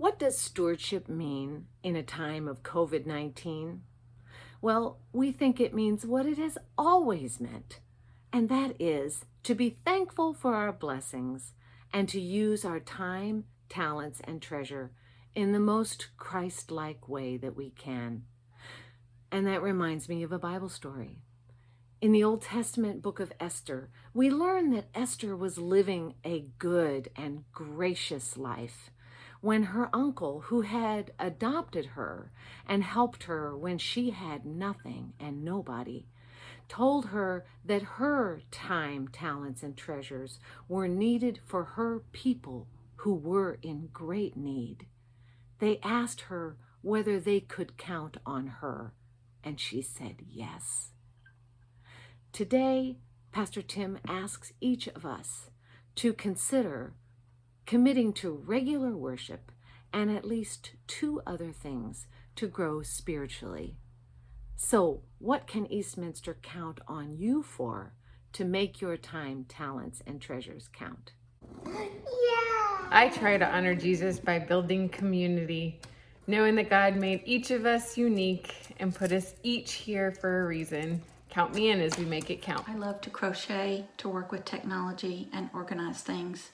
What does stewardship mean in a time of COVID-19? Well, we think it means what it has always meant, and that is to be thankful for our blessings and to use our time, talents, and treasure in the most Christ-like way that we can. And that reminds me of a Bible story. In the Old Testament book of Esther, we learn that Esther was living a good and gracious life when her uncle, who had adopted her and helped her when she had nothing and nobody, told her that her time, talents, and treasures were needed for her people who were in great need. They asked her whether they could count on her, and she said yes. Today, Pastor Tim asks each of us to consider committing to regular worship and at least 2 other things to grow spiritually. So, what can Eastminster count on you for to make your time, talents, and treasures count? I try to honor Jesus by building community, knowing that God made each of us unique and put us each here for a reason. Count me in as we make it count. I love to crochet, to work with technology and organize things.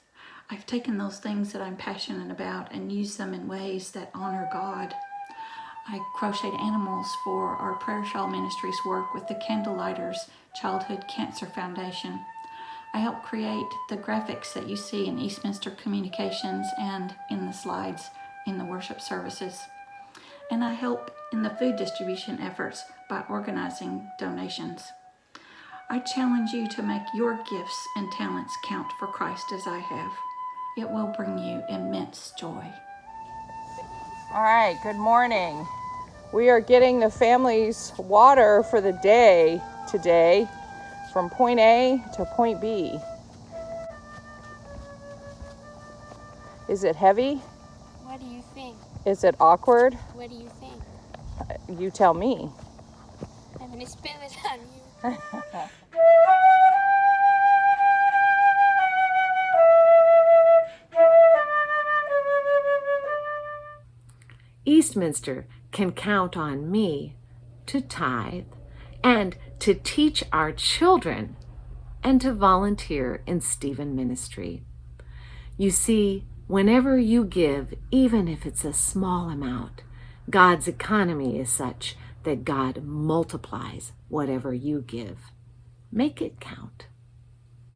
I've taken those things that I'm passionate about and used them in ways that honor God. I crocheted animals for our prayer shawl ministry's work with the Candlelighters Childhood Cancer Foundation. I help create the graphics that you see in Eastminster Communications and in the slides in the worship services. And I help in the food distribution efforts by organizing donations. I challenge you to make your gifts and talents count for Christ as I have. It will bring you immense joy. All right, good morning. We are getting the family's water for the day today from point A to point B. Is it heavy? What do you think? Is it awkward? What do you think? You tell me. I'm gonna spill it on you. Eastminster can count on me to tithe and to teach our children and to volunteer in Stephen Ministry. You see, whenever you give, even if it's a small amount, God's economy is such that God multiplies whatever you give. Make it count.